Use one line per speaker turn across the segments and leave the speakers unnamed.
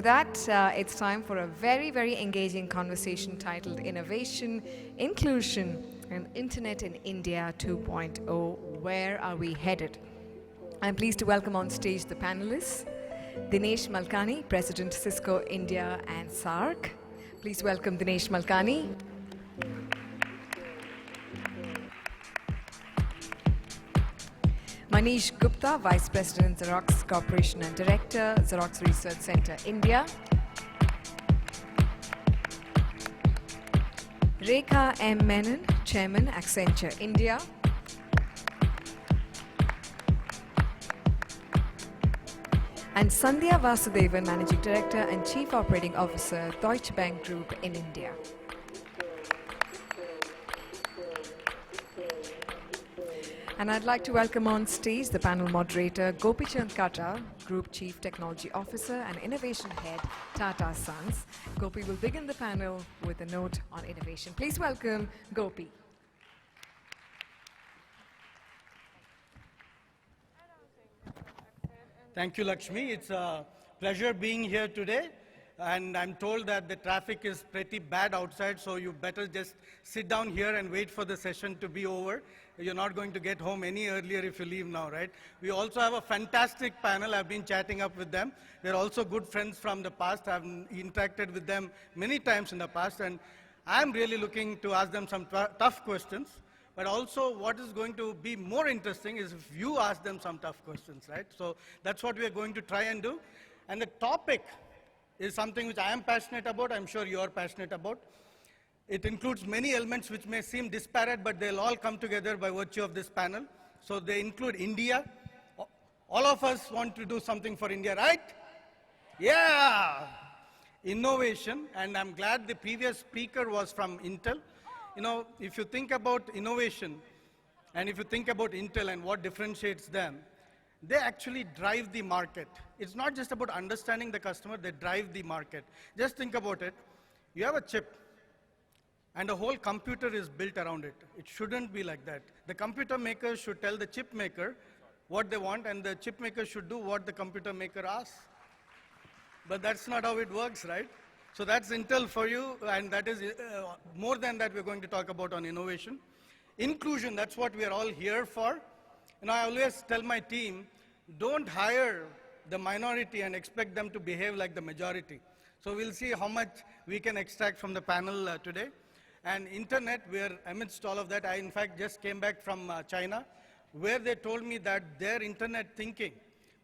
It's time for a very, very engaging conversation titled Innovation, Inclusion, and Internet in India 2.0. Where are we headed? I'm pleased to welcome on stage the panelists. Dinesh Malkani, President Cisco India and SARC. Please welcome Dinesh Malkani. Manish Gupta, Vice President, Xerox Corporation and Director, Xerox Research Center, India. Rekha M. Menon, Chairman, Accenture, India. And Sandhya Vasudevan, Managing Director and Chief Operating Officer, Deutsche Bank Group in India. And I'd like to welcome on stage the panel moderator, Gopi Chand Kata, Group Chief Technology Officer and Innovation Head, Tata Sons. Gopi will begin the panel with a note on innovation. Please welcome Gopi.
Thank you, Lakshmi. It's a pleasure being here today. And I'm told that the traffic is pretty bad outside, so you better just sit down here and wait for the session to be over. You're not going to get home any earlier if you leave now, right? We also have a fantastic panel. I've been chatting up with them. They're also good friends from the past. I've interacted with them many times in the past, and I'm really looking to ask them some tough questions. But also what is going to be more interesting is if you ask them some tough questions, right? So that's what we are going to try and do. And the topic is something which I am passionate about. I'm sure you are passionate about. It includes many elements which may seem disparate, but they'll all come together by virtue of this panel. So they include India. All of us want to do something for India, right? Yeah! Innovation, and I'm glad the previous speaker was from Intel. You know, if you think about innovation, and if you think about Intel and what differentiates them, they actually drive the market. It's not just about understanding the customer, they drive the market. Just think about it. You have a chip, and a whole computer is built around it. It shouldn't be like that. The computer maker should tell the chip maker what they want, and the chip maker should do what the computer maker asks. But that's not how it works, right? So that's Intel for you, and that is more than that we're going to talk about on innovation. Inclusion, that's what we are all here for. And I always tell my team, don't hire the minority and expect them to behave like the majority. So we'll see how much we can extract from the panel today. And internet, we're amidst all of that. I, in fact, just came back from China, where they told me that their internet thinking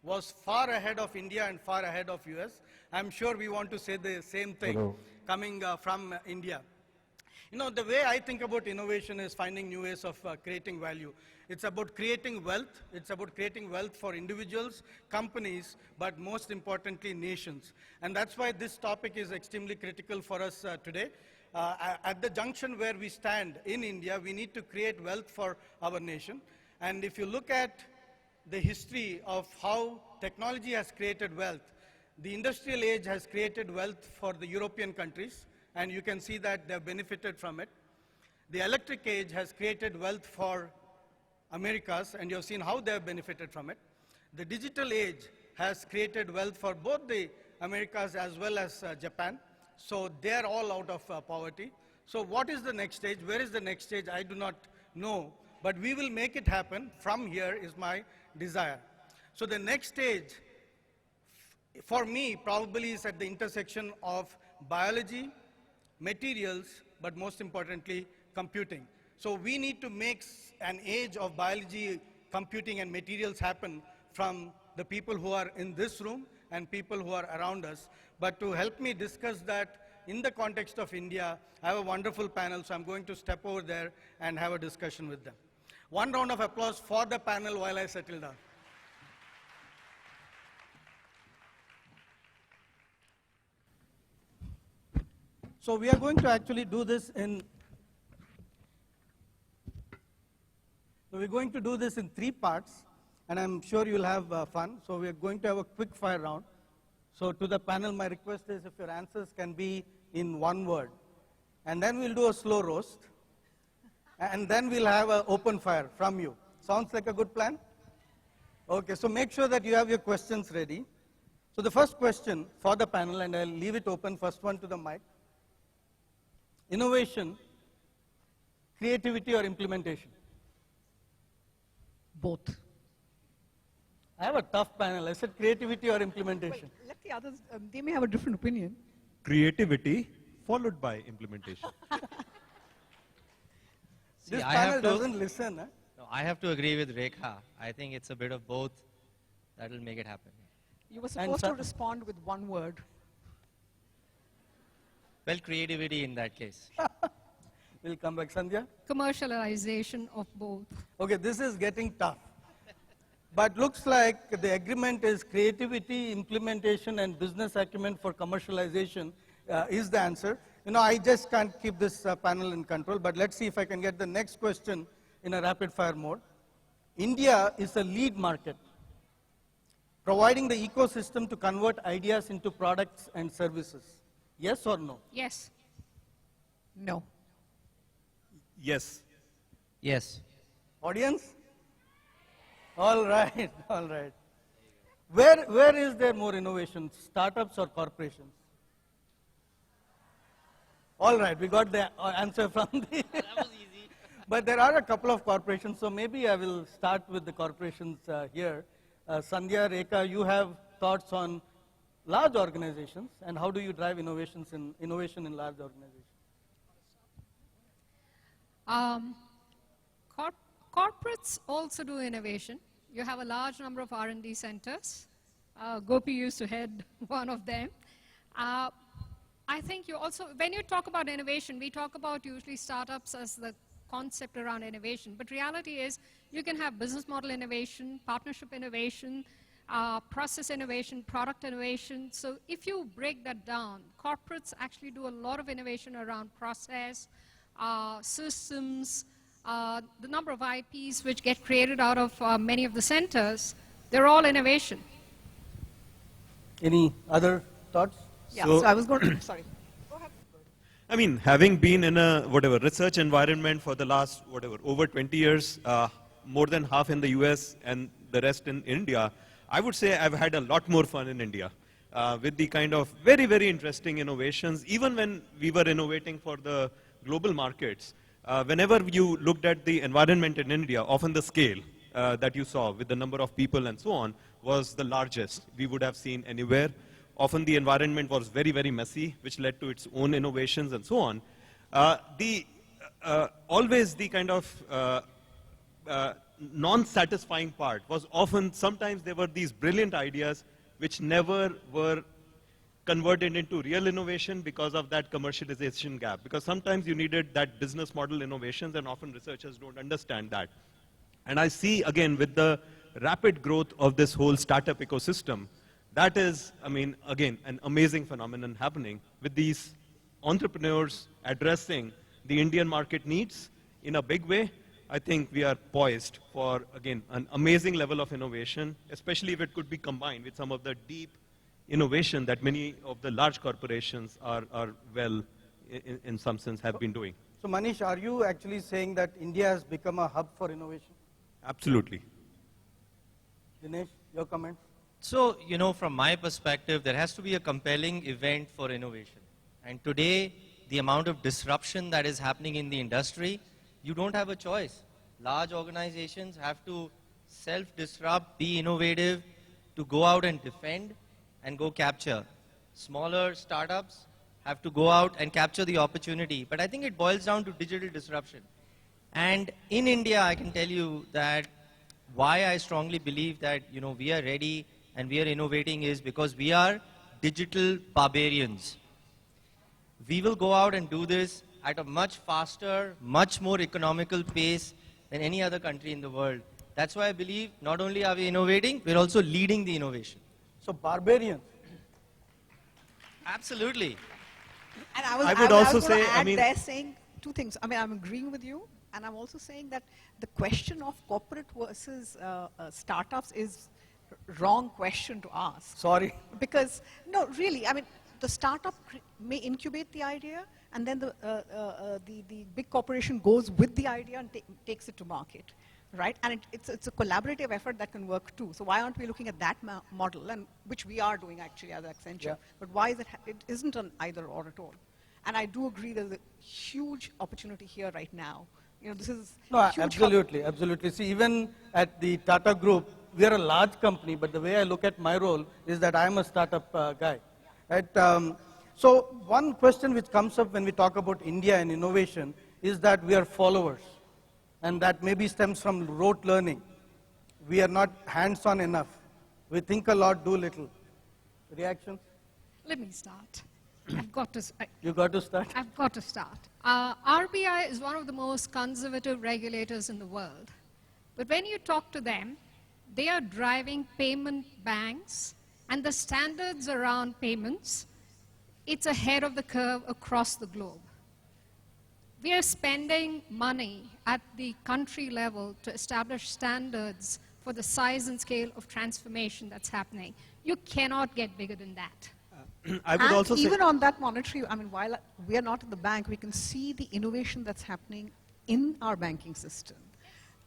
was far ahead of India and far ahead of US. I'm sure we want to say the same thing coming from India. You know, the way I think about innovation is finding new ways of creating value. It's about creating wealth. It's about creating wealth for individuals, companies, but most importantly, nations. And that's why this topic is extremely critical for us today. At the junction where we stand in India, we need to create wealth for our nation. And if you look at the history of how technology has created wealth, the industrial age has created wealth for the European countries, and you can see that they've benefited from it. The electric age has created wealth for Americas, and you've seen how they've benefited from it. The digital age has created wealth for both the Americas as well as Japan. So they're all out of poverty. So what is the next stage? Where is the next stage? I do not know, but we will make it happen. From here is my desire. So the next stage, for me, probably is at the intersection of biology, materials, but most importantly, computing. So we need to make an age of biology, computing, and materials happen from the people who are in this room and people who are around us. But to help me discuss that in the context of India, I have a wonderful panel, so I'm going to step over there and have a discussion with them. One round of applause for the panel while I settle down. So we are going to actually do this in three parts, and I'm sure you'll have fun. So we're going to have a quick fire round. So to the panel, my request is if your answers can be in one word. And then we'll do a slow roast. And then we'll have an open fire from you. Sounds like a good plan? Okay, so make sure that you have your questions ready. So the first question for the panel, and I'll leave it open, first one to the mic. Innovation, creativity or implementation?
Both.
I have a tough panel. I said creativity or implementation.
Wait, let the others, they may have a different opinion.
Creativity followed by implementation.
This
I
panel
have to-
doesn't listen. Huh?
No, I have to agree with Rekha. I think it's a bit of both that will make it happen.
You were supposed to
sir?
respond with one word.
Well, creativity in that case.
We'll come back. Sandhya?
Commercialization of both.
Okay, this is getting tough. But looks like the agreement is creativity, implementation, and business acumen for commercialization is the answer. You know, I just can't keep this panel in control, but let's see if I can get the next question in a rapid fire mode. India is a lead market, providing the ecosystem to convert ideas into products and services. Yes or no?
Yes.
No.
Yes.
Yes.
Audience? All right, all right. Where is there more innovation, startups or corporations? All right, we got the answer from the...
That was easy.
But there are a couple of corporations, so maybe I will start with the corporations here. Sandhya, Rekha, you have thoughts on large organizations and how do you drive innovation in large organizations?
Corporates also do innovation. You have a large number of R&D centers. Gopi used to head one of them. I think you also, when you talk about innovation, we talk about usually startups as the concept around innovation. But reality is you can have business model innovation, partnership innovation, process innovation, product innovation. So if you break that down, corporates actually do a lot of innovation around process, systems, the number of IPs which get created out of many of the centers, they're all innovation.
Any other thoughts?
Yeah,
So-
so I was going to, sorry. Go ahead.
I mean, having been in a research environment for the last over 20 years, more than half in the US and the rest in India, I would say I've had a lot more fun in India with the kind of very, very interesting innovations. Even when we were innovating for the global markets, whenever you looked at the environment in India, often the scale that you saw with the number of people and so on was the largest we would have seen anywhere. Often the environment was very, very messy, which led to its own innovations and so on. Always the kind of non-satisfying part was often, sometimes there were these brilliant ideas which never were converted into real innovation because of that commercialization gap. Because sometimes you needed that business model innovations and often researchers don't understand that. And I see, again, with the rapid growth of this whole startup ecosystem, that is, I mean, again, an amazing phenomenon happening with these entrepreneurs addressing the Indian market needs in a big way. I think we are poised for, again, an amazing level of innovation, especially if it could be combined with some of the deep innovation that many of the large corporations are well, in some sense, have been doing.
So Manish, are you actually saying that India has become a hub for innovation?
Absolutely.
Dinesh, your comment?
So, you know, from my perspective, there has to be a compelling event for innovation. And today, the amount of disruption that is happening in the industry, you don't have a choice. Large organizations have to self-disrupt, be innovative, to go out and defend and go capture. Smaller startups have to go out and capture the opportunity. But I think it boils down to digital disruption. And in India, I can tell you that why I strongly believe that, you know, we are ready and we are innovating is because we are digital barbarians. We will go out and do this at a much faster, much more economical pace than any other country in the world. That's why I believe not only are we innovating, we're also leading the innovation.
So barbarians.
Absolutely.
And
I would also
gonna
say, I
add
mean-
there saying two things. I mean, I'm agreeing with you, and I'm also saying that the question of corporate versus startups is wrong question to ask.
Sorry.
Because, no, really, I mean, the startup may incubate the idea, and then the big corporation goes with the idea and takes it to market, right? And it's a collaborative effort that can work too. So why aren't we looking at that model, and which we are doing actually as Accenture?
Yeah.
But why is it isn't an either or at all? And I do agree there's a huge opportunity here right now. You know, this is
No,
huge
absolutely, absolutely. See, even at the Tata Group, we are a large company, but the way I look at my role is that I am a startup guy. Right? So one question which comes up when we talk about India and innovation is that we are followers, and that maybe stems from rote learning. We are not hands-on enough. We think a lot, do little. Reactions?
Let me start. I've got to.
You got to start.
I've got to start. RBI is one of the most conservative regulators in the world. But when you talk to them, they are driving payment banks and the standards around payments. It's ahead of the curve across the globe. We are spending money at the country level to establish standards for the size and scale of transformation that's happening. You cannot get bigger than that.
I would
and
also say,
even on that monetary, I mean, while we are not in the bank, we can see the innovation that's happening in our banking system,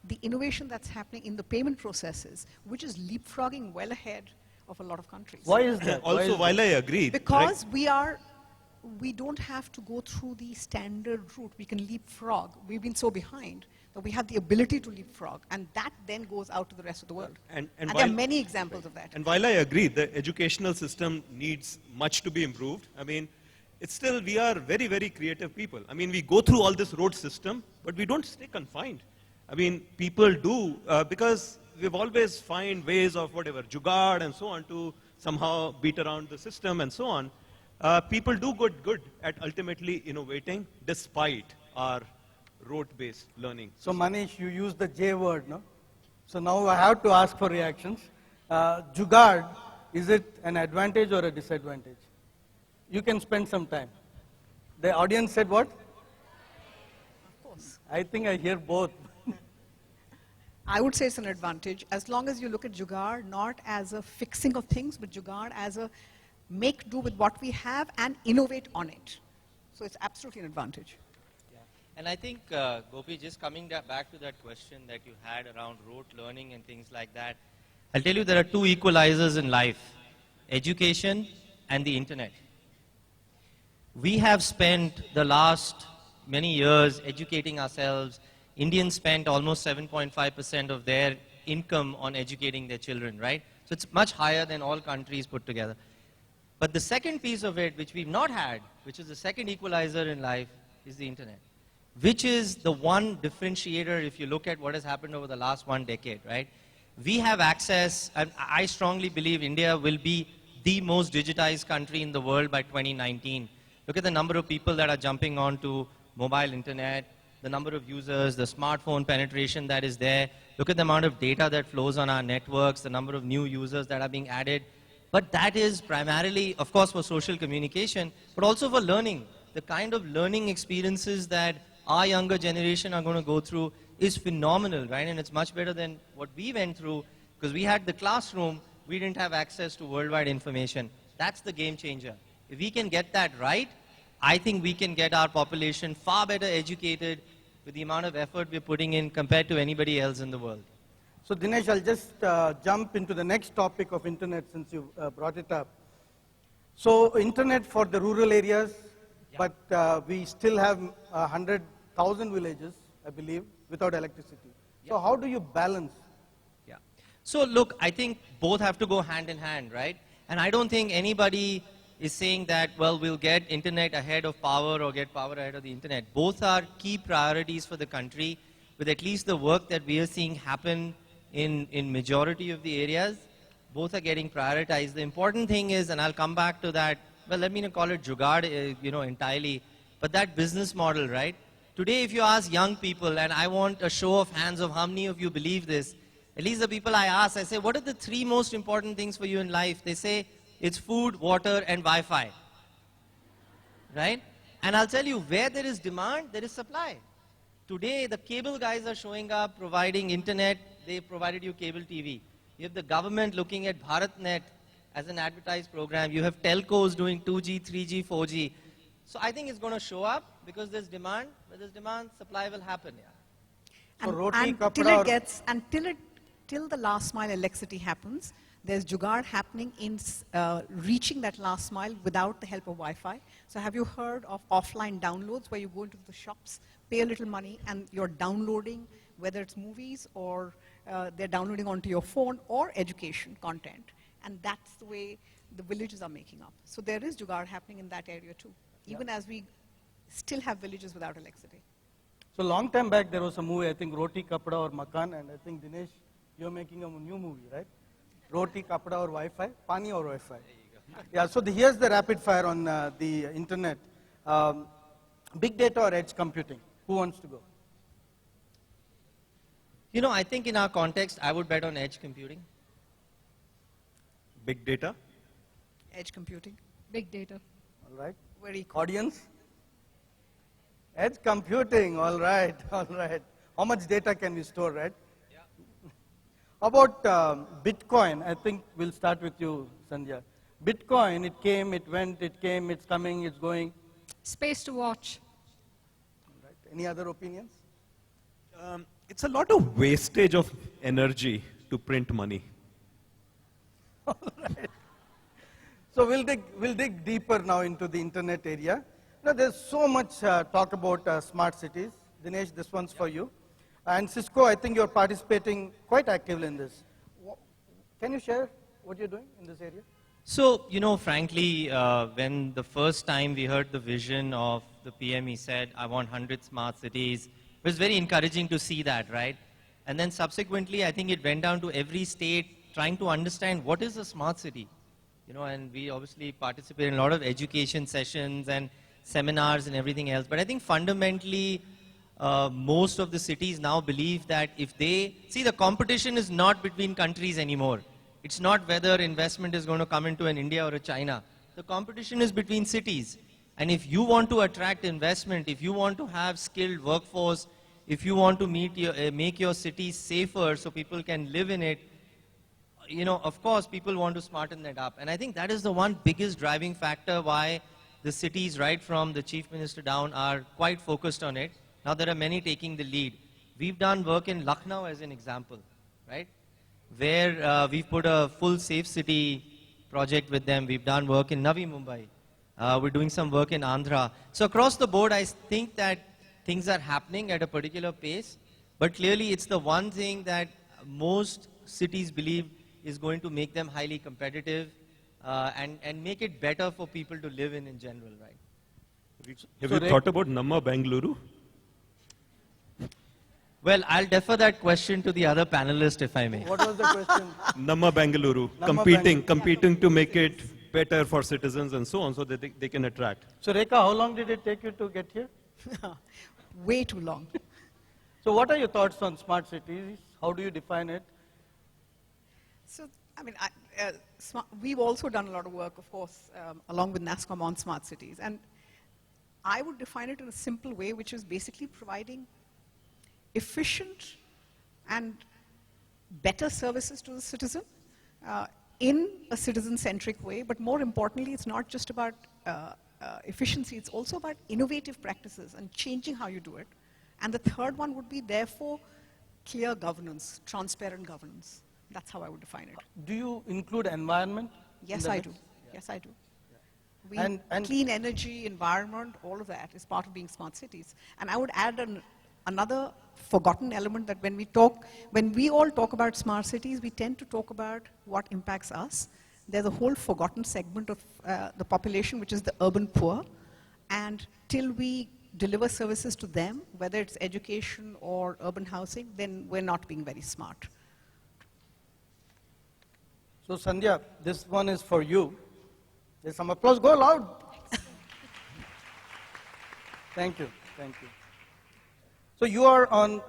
the innovation that's happening in the payment processes, which is leapfrogging well ahead of a lot of countries.
Why is that? Why
also
is
while
that?
I agree,
Because we don't have to go through the standard route. We can leapfrog. We've been so behind that we have the ability to leapfrog, and that then goes out to the rest of the world.
And
there are
while-
many examples of that.
And while I agree, the educational system needs much to be improved. I mean, it's still, we are very, very creative people. I mean, we go through all this road system, but we don't stay confined. I mean, people do, because we've always find ways of whatever, jugaad and so on to somehow beat around the system and so on. People do good at ultimately innovating despite our rote-based learning.
So Manish, you use the J word, no? So now I have to ask for reactions. Jugaad, is it an advantage or a disadvantage? You can spend some time. The audience said what?
Of course.
I think I hear both.
I would say it's an advantage, as long as you look at Jugaad not as a fixing of things, but Jugaad as a make do with what we have and innovate on it. So it's absolutely an advantage.
And I think, Gopi, just coming back to that question that you had around rote learning and things like that, I'll tell you there are two equalizers in life, education and the internet. We have spent the last many years educating ourselves. Indians spent almost 7.5% of their income on educating their children, right? So it's much higher than all countries put together. But the second piece of it, which we've not had, which is the second equalizer in life, is the internet, which is the one differentiator if you look at what has happened over the last 1 decade, right? We have access, and I strongly believe India will be the most digitized country in the world by 2019. Look at the number of people that are jumping onto mobile internet, the number of users, the smartphone penetration that is there. Look at the amount of data that flows on our networks, the number of new users that are being added. But that is primarily, of course, for social communication, but also for learning. The kind of learning experiences that our younger generation are going to go through is phenomenal, right? And it's much better than what we went through, because we had the classroom, we didn't have access to worldwide information. That's the game changer. If we can get that right, I think we can get our population far better educated with the amount of effort we're putting in compared to anybody else in the world.
So Dinesh, I'll just jump into the next topic of internet since you brought it up. So internet for the rural areas, but we still have 100,000 villages, I believe, without electricity. So how do you balance?
Yeah. So look, I think both have to go hand in hand, right? And I don't think anybody is saying that, well, we'll get internet ahead of power or get power ahead of the internet. Both are key priorities for the country, with at least the work that we are seeing happen in majority of the areas. Both are getting prioritized. The important thing is, and I'll come back to that, well, let me not call it jugaad, entirely, but that business model, right? Today, if you ask young people, and I want a show of hands of how many of you believe this, at least the people I ask, I say, what are the 3 most important things for you in life? They say, it's food, water, and Wi-Fi, right? And I'll tell you, where there is demand, there is supply. Today, the cable guys are showing up, providing internet. They provided you cable TV. You have the government looking at BharatNet as an advertised program. You have telcos doing 2G, 3G, 4G. So I think it's going to show up because there's demand. Where there's demand, supply will happen. Yeah.
So
And,
roti,
and till
kapda
it
or-
gets, and till the last mile electricity happens, there's jugaad happening in reaching that last mile without the help of Wi-Fi. So have you heard of offline downloads where you go into the shops, pay a little money, and you're downloading, whether it's movies or they're downloading onto your phone or education content. And that's the way the villages are making up. So there is jugaad happening in that area too, even as we still have villages without electricity.
So long time back, there was a movie, I think Roti, Kapda or Makan, and I think Dinesh, you're making a new movie, right? Roti, Kapda or Wi-Fi? Pani or Wi-Fi? Yeah, so here's the rapid fire on the internet. Big data or edge computing? Who wants to go?
You know, I think in our context, I would bet on edge computing.
Big data?
Edge computing,
Big data.
All right.
very cool.
Audience? Edge computing, all right, all right. How much data can we store, right? Yeah. How about Bitcoin? I think we'll start with you, Sandhya. Bitcoin, it came, it went, it came, it's coming, it's going.
Space to watch.
All right. Any other opinions?
It's a lot of wastage of energy to print money.
So we'll dig deeper now into the internet area. Now there's so much talk about smart cities. Dinesh, this one's for you. And Cisco, I think you're participating quite actively in this. Can you share what you're doing in this area?
So, you know, frankly, when the first time we heard the vision of the PM, he said, I want 100 smart cities. It was very encouraging to see that, right? And then subsequently, I think it went down to every state trying to understand what is a smart city. You know, and we obviously participate in a lot of education sessions and seminars and everything else. But I think fundamentally, most of the cities now believe that if they, see, the competition is not between countries anymore. It's not whether investment is going to come into an India or a China. The competition is between cities. And if you want to attract investment, if you want to have skilled workforce, if you want to make your city safer so people can live in it, you know, of course, people want to smarten that up. And I think that is the one biggest driving factor why the cities, right from the chief minister down, are quite focused on it. Now, there are many taking the lead. We've done work in Lucknow as an example, right? Where we've put a full safe city project with them. We've done work in Navi Mumbai. We're doing some work in Andhra. So across the board, I think that things are happening at a particular pace. But clearly, it's the one thing that most cities believe is going to make them highly competitive and make it better for people to live in general, right?
Have you thought about Namma Bengaluru?
Well, I'll defer that question to the other panelist, if I may.
What was the question?
Namma Bengaluru, competing to make it better for citizens and so on, so that they can attract.
So Rekha, how long did it take you to get here?
Way too long.
So what are your thoughts on smart cities? How do you define it?
So, I mean, we've also done a lot of work, of course, along with NASCOM on smart cities. And I would define it in a simple way, which is basically providing efficient and better services to the citizen in a citizen-centric way. But more importantly, it's not just about efficiency, it's also about innovative practices and changing how you do it. And the third one would be, therefore, clear governance, transparent governance. That's how I would define it.
Do you include environment?
Yes, I do. Yes, I do. We,
And-
clean energy, environment, all of that is part of being smart cities. And I would add another forgotten element that when we all talk about smart cities, we tend to talk about what impacts us. There's a whole forgotten segment of the population, which is the urban poor. And till we deliver services to them, whether it's education or urban housing, then we're not being very smart.
So Sandhya, this one is for you. There's some applause. Go loud. Thank you. Thank you. So you are on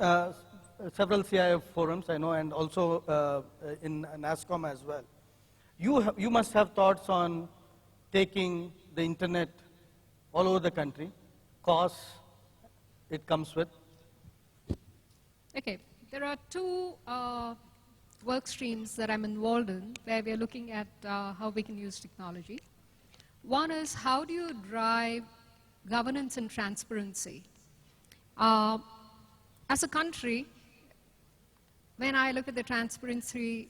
several CIF forums, I know, and also in NASCOM as well. You must have thoughts on taking the internet all over the country, costs it comes with.
Okay, there are two work streams that I'm involved in where we are looking at how we can use technology. One is, how do you drive governance and transparency? As a country, when I look at the Transparency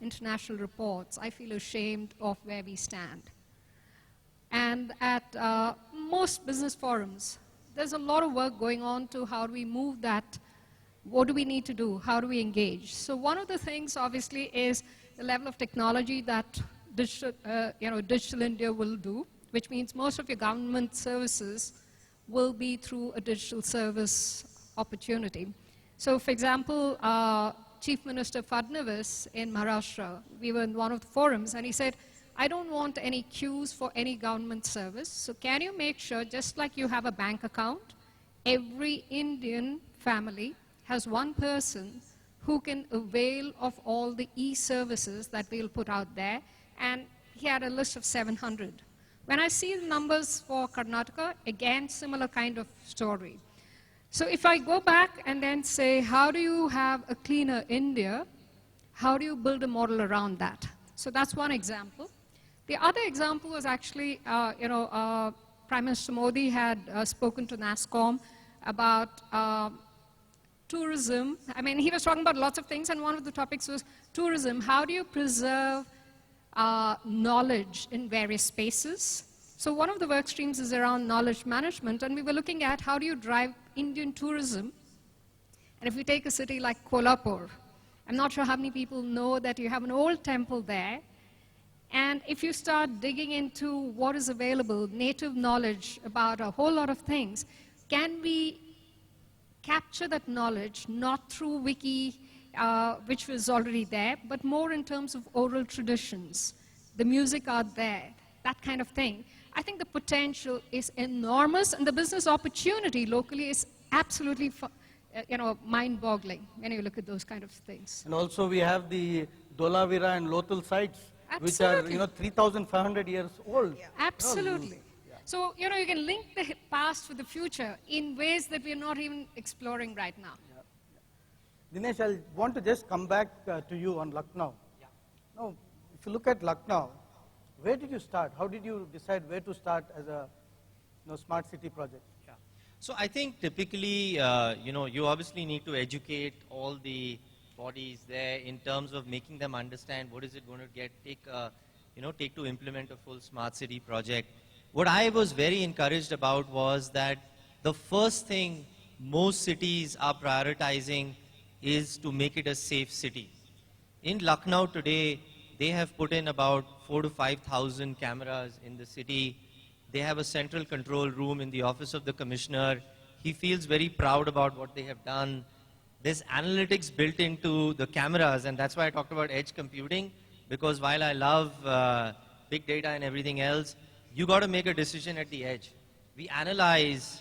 International reports, I feel ashamed of where we stand. And at most business forums, there's a lot of work going on to how do we move that, what do we need to do, how do we engage. So one of the things obviously is the level of technology that Digital India will do, which means most of your government services will be through a digital service opportunity. So for example, Chief Minister Fadnavis in Maharashtra, we were in one of the forums and he said, I don't want any queues for any government service. So can you make sure, just like you have a bank account, every Indian family has one person who can avail of all the e-services that we'll put out there. And he had a list of 700. When I see the numbers for Karnataka, again, similar kind of story. So if I go back and then say, how do you have a cleaner India? How do you build a model around that? So that's one example. The other example was actually, Prime Minister Modi had spoken to NASSCOM about tourism. I mean, he was talking about lots of things, and one of the topics was tourism. How do you preserve knowledge in various spaces? So one of the work streams is around knowledge management, and we were looking at how do you drive Indian tourism. And if we take a city like Kolhapur, I'm not sure how many people know that you have an old temple there. And if you start digging into what is available, native knowledge about a whole lot of things, can we capture that knowledge not through wiki, which was already there, but more in terms of oral traditions, the music out there, that kind of thing. I think the potential is enormous, and the business opportunity locally is absolutely mind-boggling when you look at those kind of things.
And also we have the Dolavira and Lothal sites,
Absolutely.
which are 3,500 years old.
Yeah.
Absolutely. So, you can link the past with the future in ways that we're not even exploring right now.
Dinesh, I want to just come back to you on Lucknow. Now, if you look at Lucknow, where did you start? How did you decide where to start as a smart city project?
Yeah. So I think typically, you obviously need to educate all the bodies there in terms of making them understand what is it going to take to implement a full smart city project. What I was very encouraged about was that the first thing most cities are prioritizing is to make it a safe city. In Lucknow today, they have put in about 4,000 to 5,000 cameras in the city. They have a central control room in the office of the commissioner. He feels very proud about what they have done. There's analytics built into the cameras, and that's why I talked about edge computing, because while I love big data and everything else, you got to make a decision at the edge. We analyze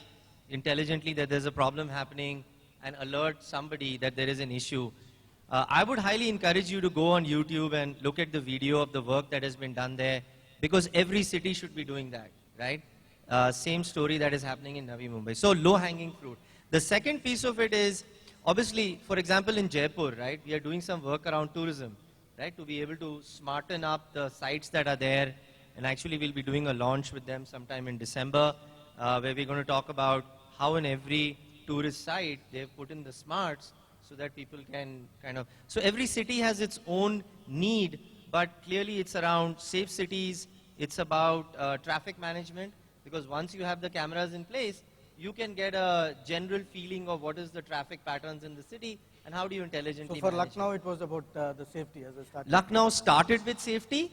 intelligently that there's a problem happening and alert somebody that there is an issue. I would highly encourage you to go on YouTube and look at the video of the work that has been done there, because every city should be doing that, right? Same story that is happening in Navi Mumbai. So low-hanging fruit. The second piece of it is, obviously, for example, in Jaipur, right, we are doing some work around tourism, right, to be able to smarten up the sites that are there. And actually, we'll be doing a launch with them sometime in December, where we're going to talk about how in every tourist site they've put in the smarts so that people can so every city has its own need, but clearly it's around safe cities. It's about traffic management, because once you have the cameras in place, you can get a general feeling of what is the traffic patterns in the city and how do you intelligently
So for
manage
Lucknow, it was about the safety as a start.
Lucknow started with safety.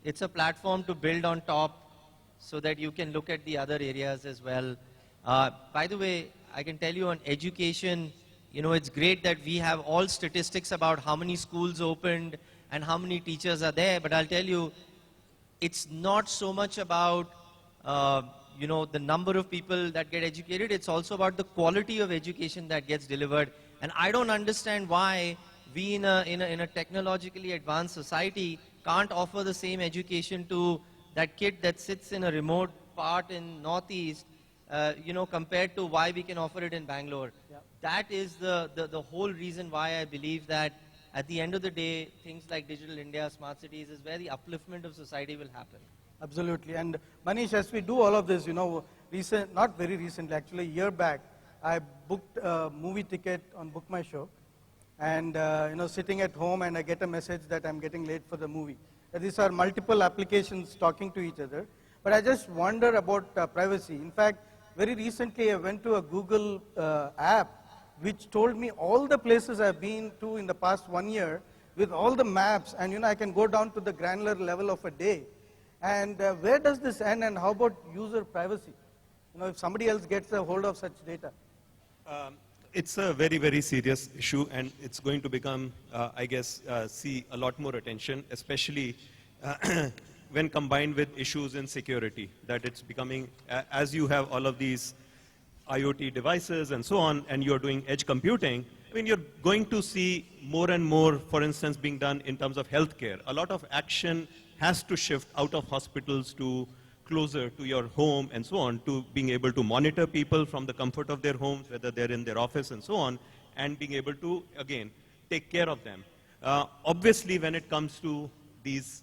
It's a platform to build on top so that you can look at the other areas as well. By the way, I can tell you on education, it's great that we have all statistics about how many schools opened and how many teachers are there, but I'll tell you, it's not so much about the number of people that get educated. It's also about the quality of education that gets delivered. And I don't understand why we in a technologically advanced society can't offer the same education to that kid that sits in a remote part in Northeast, compared to why we can offer it in Bangalore.
Yeah.
That is the whole reason why I believe that at the end of the day, things like Digital India, smart cities is where the upliftment of society will happen.
Absolutely. And Manish, as we do all of this, not very recently, actually a year back, I booked a movie ticket on Book My Show. and sitting at home and I get a message that I'm getting late for the movie. These are multiple applications talking to each other. But I just wonder about privacy. In fact, very recently I went to a Google app which told me all the places I've been to in the past 1 year with all the maps, and I can go down to the granular level of a day. And where does this end, and how about user privacy? If somebody else gets a hold of such data.
It's a very, very serious issue, and it's going to become, I guess, see a lot more attention, especially when combined with issues in security, that it's becoming, as you have all of these IoT devices and so on, and you're doing edge computing, I mean, you're going to see more and more, for instance, being done in terms of healthcare. A lot of action has to shift out of hospitals to closer to your home and so on, to being able to monitor people from the comfort of their homes, whether they're in their office and so on, and being able to, again, take care of them. Obviously, when it comes to these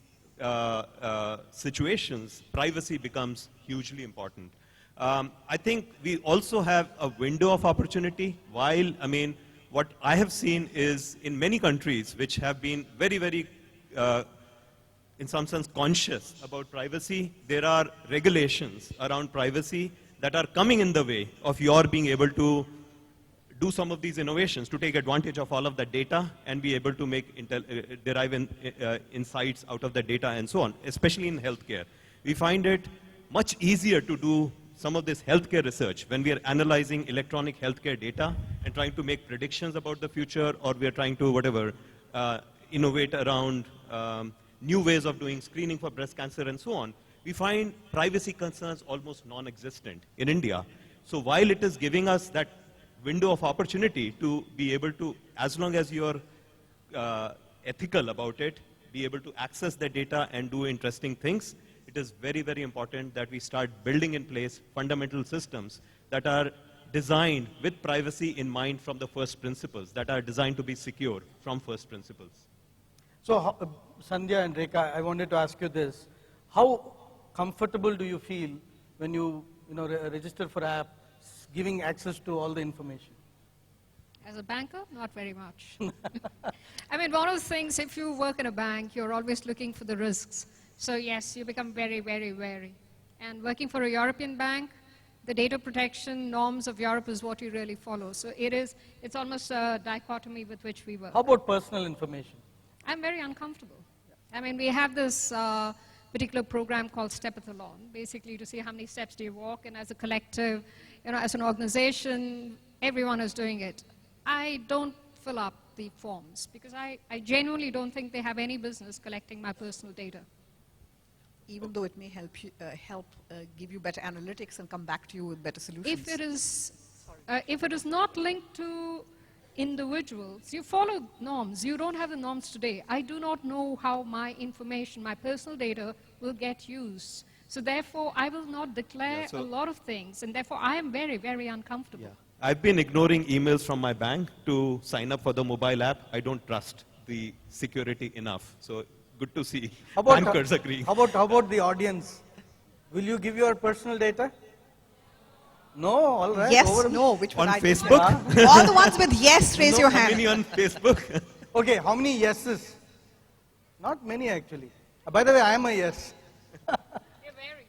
situations, privacy becomes hugely important. I think we also have a window of opportunity. While, I mean, what I have seen is in many countries which have been very, very, in some sense, conscious about privacy, there are regulations around privacy that are coming in the way of your being able to do some of these innovations, to take advantage of all of that data and be able to make derive insights out of the data and so on, especially in healthcare. We find it much easier to do some of this healthcare research when we are analyzing electronic healthcare data and trying to make predictions about the future, or we are trying to, whatever, innovate around new ways of doing screening for breast cancer and so on. We find privacy concerns almost non-existent in India. So while it is giving us that window of opportunity to be able to, as long as you're ethical about it, be able to access the data and do interesting things, it is very, very important that we start building in place fundamental systems that are designed with privacy in mind from the first principles, that are designed to be secure from first principles.
So, Sandhya and Rekha, I wanted to ask you this. How comfortable do you feel when you, register for app, giving access to all the information?
As a banker, not very much. I mean, one of the things, if you work in a bank, you're always looking for the risks. So yes, you become very, very wary. And working for a European bank, the data protection norms of Europe is what you really follow. So it's almost a dichotomy with which we work.
How about personal information?
I'm very uncomfortable. I mean, we have this particular program called Step-a-thon, basically to see how many steps do you walk, and as a collective, as an organization, everyone is doing it. I don't fill up the forms because I genuinely don't think they have any business collecting my personal data.
Even though it may help you, give you better analytics and come back to you with better solutions.
If it is not linked to individuals, you follow norms. You don't have the norms today. I do not know how my information, my personal data, will get used. So therefore, I will not declare a lot of things, and therefore, I am very, very uncomfortable.
Yeah. I've been ignoring emails from my bank to sign up for the mobile app. I don't trust the security enough. So good to see bankers agreeing.
How about the audience? Will you give your personal data? No, all right.
Yes, no, which one?
On Facebook?
All the ones with yes, raise your hand.
How many on Facebook?
Okay, how many yeses? Not many actually. By the way, I am a yes.
You're very.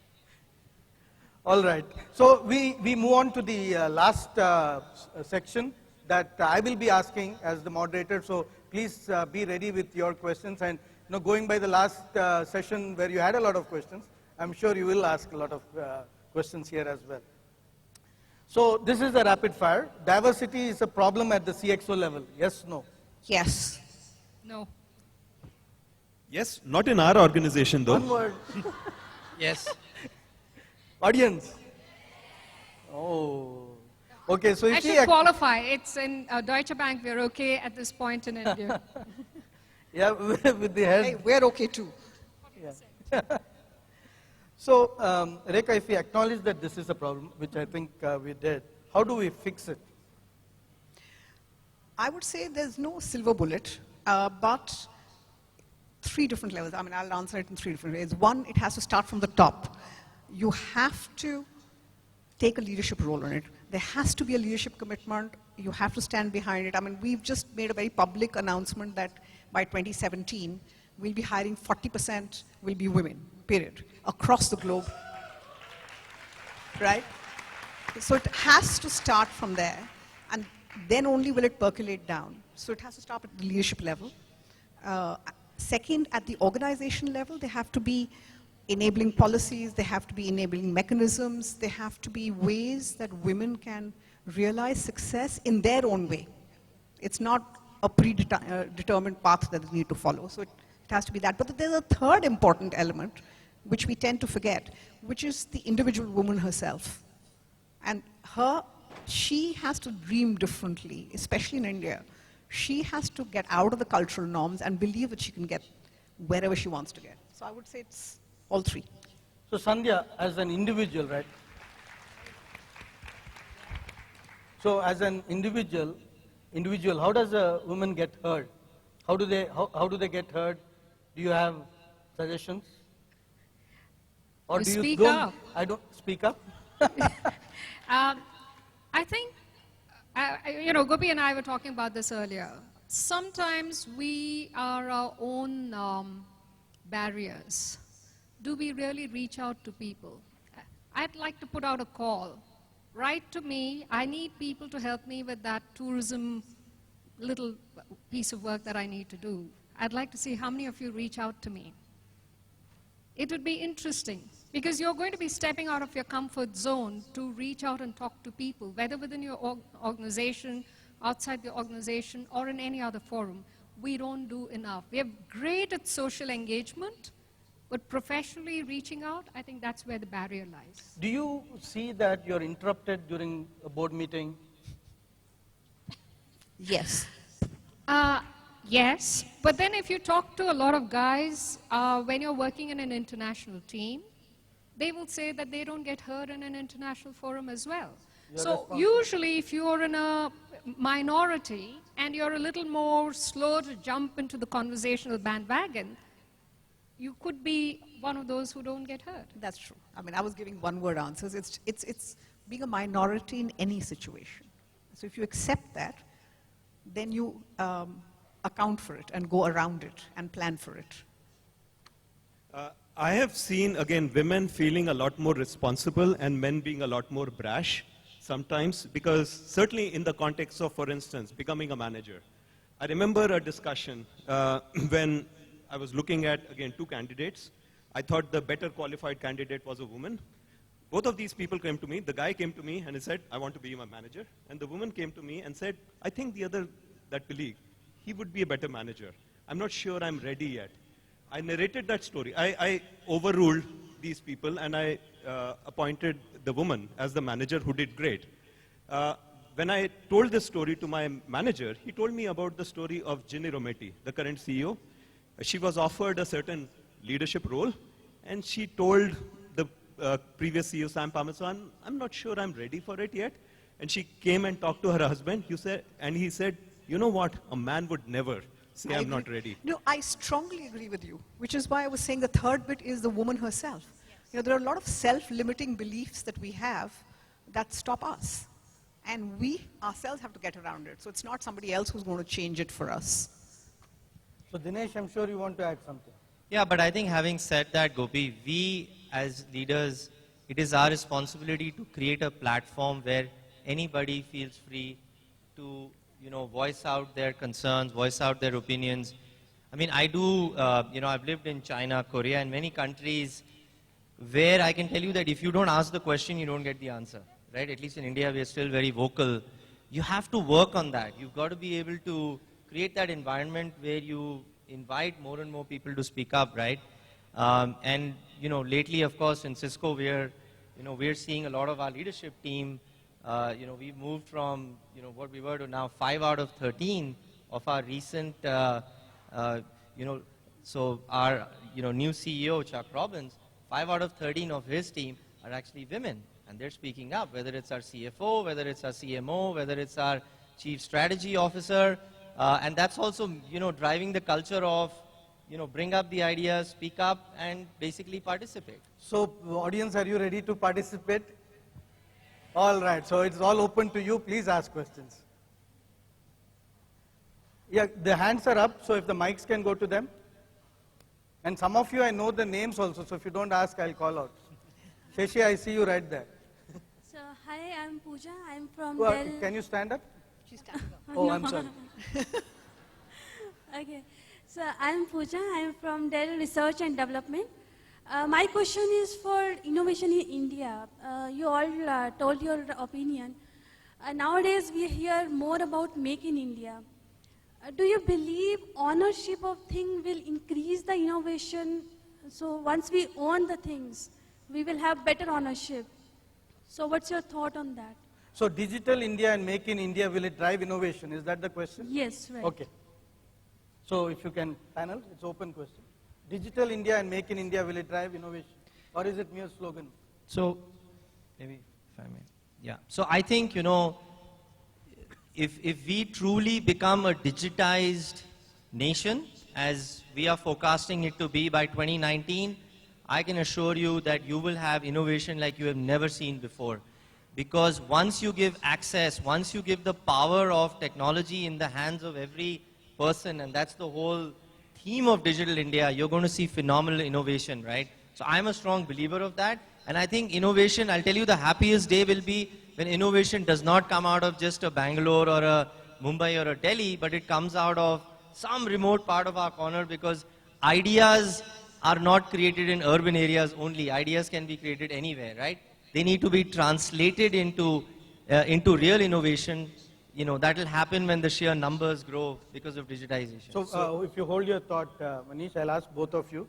All right. So we move on to the last section that I will be asking as the moderator. So please be ready with your questions. And going by the last session where you had a lot of questions, I'm sure you will ask a lot of questions here as well. So this is a rapid fire. Diversity is a problem at the CXO level. Yes, no?
Yes.
No.
Yes, not in our organization though.
One word.
Yes.
Audience. Oh. Okay, so
I
if
should qualify. It's in Deutsche Bank. We're okay at this point in India.
yeah, with the head.
Hey, we're okay too.
Yeah. So, Rekha, if we acknowledge that this is a problem, which I think we did, how do we fix it?
I would say there's no silver bullet, but three different levels. I mean, I'll answer it in three different ways. One, it has to start from the top. You have to take a leadership role on it. There has to be a leadership commitment you have to stand behind it. I mean, we've just made a very public announcement that by 2017, we'll be hiring 40% will be women, period, across the globe, right? So it has to start from there, and then only will it percolate down. So it has to start at the leadership level. Second, at the organization level, there have to be enabling policies, there have to be enabling mechanisms, there have to be ways that women can realize success in their own way. It's not a predetermined path that they need to follow. So it has to be that. But there's a third important element, which we tend to forget, which is the individual woman herself. And she has to dream differently, especially in India. She has to get out of the cultural norms and believe that she can get wherever she wants to get. So I would say it's all three.
So Sandhya, as an individual, right? So as an individual, how does a woman get heard? How do they get heard? Do you have suggestions? Or
You
do you
speak
don't?
up.
I don't speak up.
I think, you know, Gopi and I were talking about this earlier. Sometimes we are our own barriers. Do we really reach out to people? I'd like to put out a call. Write to me. I need people to help me with that tourism little piece of work that I need to do. I'd like to see how many of you reach out to me. It would be interesting because you're going to be stepping out of your comfort zone to reach out and talk to people, whether within your organization, outside the organization, or in any other forum. We don't do enough. We are great at social engagement, but professionally reaching out, I think that's where the barrier lies.
Do you see that you're interrupted during a board meeting?
Yes.
Yes, but then if you talk to a lot of guys, when you're working in an international team, they will say that they don't get heard in an international forum as well. So usually if you're in a minority and you're a little more slow to jump into the conversational bandwagon, you could be one of those who don't get heard.
That's true. I mean, I was giving one-word answers. It's being a minority in any situation. So if you accept that, then you account for it and go around it and plan for it.
I have seen, again, women feeling a lot more responsible and men being a lot more brash sometimes, because certainly in the context of, for instance, becoming a manager. I remember a discussion when I was looking at, again, two candidates. I thought the better qualified candidate was a woman. Both of these people came to me. The guy came to me and he said, I want to be my manager. And the woman came to me and said, I think the other, that colleague, he would be a better manager. I'm not sure I'm ready yet. I narrated that story. I overruled these people and I appointed the woman as the manager who did great. When I told this story to my manager, he told me about the story of Ginny Rometty, the current CEO. She was offered a certain leadership role and she told the previous CEO, Sam Parmesan, I'm not sure I'm ready for it yet. And she came and talked to her husband, and he said, you know what, a man would never say I'm not ready.
No, I strongly agree with you, which is why I was saying the third bit is the woman herself. You know, there are a lot of self-limiting beliefs that we have that stop us. And we ourselves have to get around it. So it's not somebody else who's going to change it for us.
So Dinesh, I'm sure you want to add something.
Yeah, but I think having said that, Gopi, we as leaders, it is our responsibility to create a platform where anybody feels free to, you know, voice out their concerns, voice out their opinions. I mean, I do, you know, I've lived in China, Korea, and many countries where I can tell you that if you don't ask the question, you don't get the answer, right? At least in India, we are still very vocal. You have to work on that. You've got to be able to create that environment where you invite more and more people to speak up, right? And, you know, lately, of course, in Cisco, we're seeing a lot of our leadership team, you know, we've moved from, you know, what we were to now 5 out of 13 of our recent, you know, so our, you know, new CEO, Chuck Robbins, 5 out of 13 of his team are actually women. And they're speaking up, whether it's our CFO, whether it's our CMO, whether it's our Chief Strategy Officer. And that's also, you know, driving the culture of, you know, bring up the ideas, speak up, and basically participate.
So, audience, are you ready to participate? All right, so it's all open to you. Please ask questions. Yeah, the hands are up, so if the mics can go to them. And some of you, I know the names also, so if you don't ask, I'll call out. Shashi, I see you right there.
So, hi, I'm Pooja. I'm from
Well,
Dell.
can you stand up?
She's standing up.
Oh, I'm sorry.
Okay. So, I'm Pooja. I'm from Dell Research and Development. My question is for innovation in India. You all told your opinion. Nowadays, we hear more about Make in India. Do you believe ownership of thing will increase the innovation? So once we own the things, we will have better ownership. So what's your thought on that?
So Digital India and Make in India, will it drive innovation? Is that the question?
Yes, right.
Okay. So if you can, panel, it's open question. Digital India and Make in India, will it drive innovation? Or is it mere slogan?
So, maybe if I may. Yeah. So I think, you know, if we truly become a digitized nation, as we are forecasting it to be by 2019, I can assure you that you will have innovation like you have never seen before. Because once you give access, once you give the power of technology in the hands of every person, and that's the whole theme of Digital India, you're going to see phenomenal innovation, right? So I'm a strong believer of that. And I think innovation, I'll tell you the happiest day will be when innovation does not come out of just a Bangalore or a Mumbai or a Delhi, but it comes out of some remote part of our corner, because ideas are not created in urban areas only. Ideas can be created anywhere, right? They need to be translated into real innovation. You know, that will happen when the sheer numbers grow because of digitization.
So if you hold your thought, Manish, I'll ask both of you.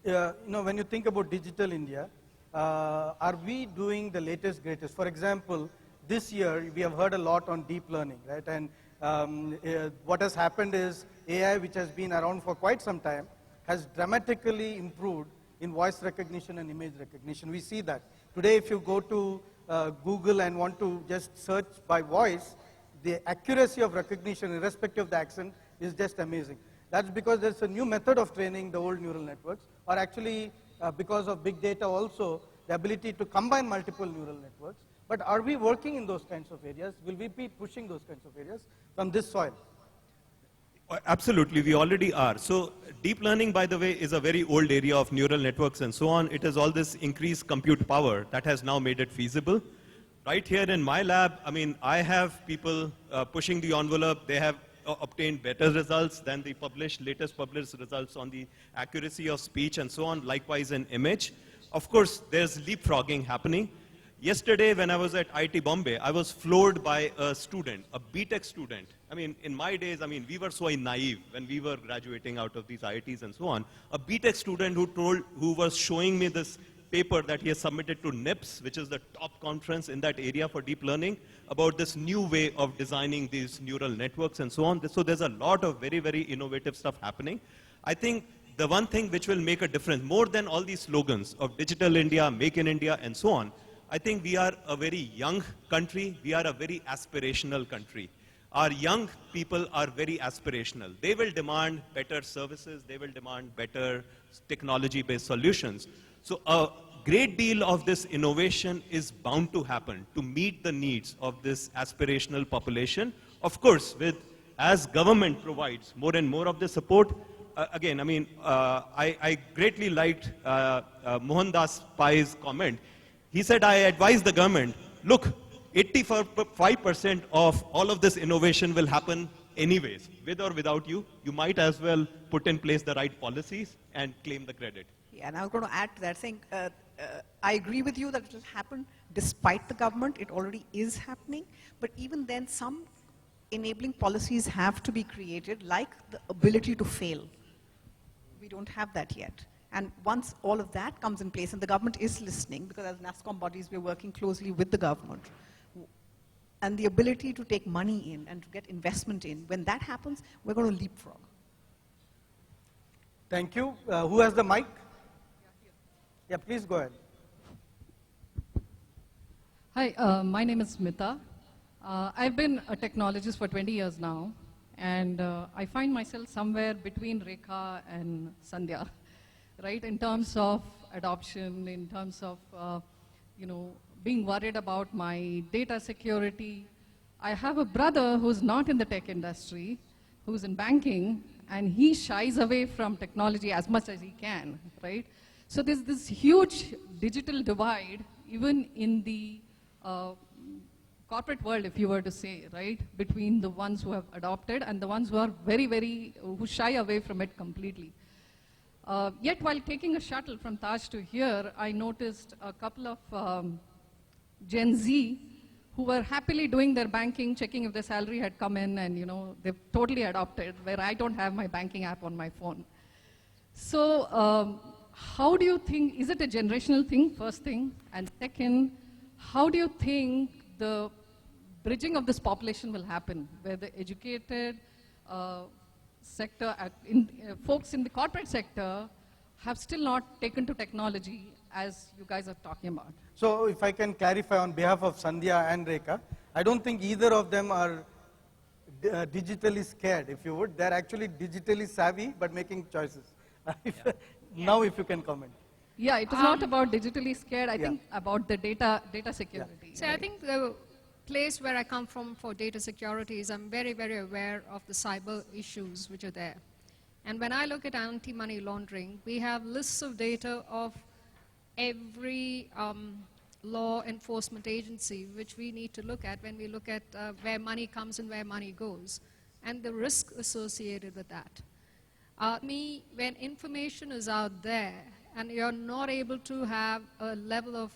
You know, when you think about Digital India, are we doing the latest, greatest? For example, this year we have heard a lot on deep learning, right? And what has happened is AI, which has been around for quite some time, has dramatically improved in voice recognition and image recognition. We see that. Today, if you go to Google and want to just search by voice, the accuracy of recognition, irrespective of the accent, is just amazing. That's because there's a new method of training the old neural networks, or actually because of big data also, the ability to combine multiple neural networks. But are we working in those kinds of areas? Will we be pushing those kinds of areas from this soil?
Absolutely, we already are. So deep learning, by the way, is a very old area of neural networks and so on. It is all this increased compute power that has now made it feasible. Right here in my lab, I mean, I have people pushing the envelope. They have obtained better results than the latest published results on the accuracy of speech and so on, likewise in image. Of course, there's leapfrogging happening. Yesterday, when I was at IIT Bombay, I was floored by a student, a BTech student. I mean, in my days, I mean, we were so naive when we were graduating out of these IITs and so on. A BTech student who was showing me this paper that he has submitted to NIPS, which is the top conference in that area for deep learning, about this new way of designing these neural networks and so on. So there's a lot of very, very innovative stuff happening. I think the one thing which will make a difference, more than all these slogans of Digital India, Make in India, and so on, I think we are a very young country. We are a very aspirational country. Our young people are very aspirational. They will demand better services. They will demand better technology-based solutions. So a great deal of this innovation is bound to happen to meet the needs of this aspirational population. Of course, as government provides more and more of the support, again, I mean, I greatly liked Mohandas Pai's comment. He said, I advise the government, look, 85% of all of this innovation will happen anyways, with or without you. You might as well put in place the right policies and claim the credit.
Yeah, and I was going to add to that, saying I agree with you that it will happen despite the government. It already is happening. But even then, some enabling policies have to be created, like the ability to fail. We don't have that yet. And once all of that comes in place, and the government is listening, because as NASSCOM bodies, we're working closely with the government, and the ability to take money in and to get investment in, when that happens, we're going to leapfrog.
Thank you. Who has the mic? Yeah, please go ahead.
Hi, my name is Smita. I've been a technologist for 20 years now, and I find myself somewhere between Rekha and Sandhya, right, in terms of adoption, in terms of, being worried about my data security. I have a brother who's not in the tech industry, who's in banking, and he shies away from technology as much as he can, right? So there's this huge digital divide, even in the corporate world, if you were to say, right, between the ones who have adopted and the ones who are who shy away from it completely. Yet while taking a shuttle from Taj to here, I noticed a couple of Gen Z who were happily doing their banking, checking if their salary had come in, and they've totally adopted, where I don't have my banking app on my phone. So how do you think, is it a generational thing, first thing? And second, how do you think the bridging of this population will happen, where the educated sector, folks in the corporate sector have still not taken to technology as you guys are talking about?
So if I can clarify on behalf of Sandhya and Rekha, I don't think either of them are digitally scared, if you would. They're actually digitally savvy, but making choices. Now if you can comment.
Yeah, it is not about digitally scared. I think about the data security.
So I think the place where I come from for data security is I'm very, very aware of the cyber issues which are there. And when I look at anti-money laundering, we have lists of data of every law enforcement agency which we need to look at when we look at where money comes and where money goes, and the risk associated with that. When information is out there and you're not able to have a level of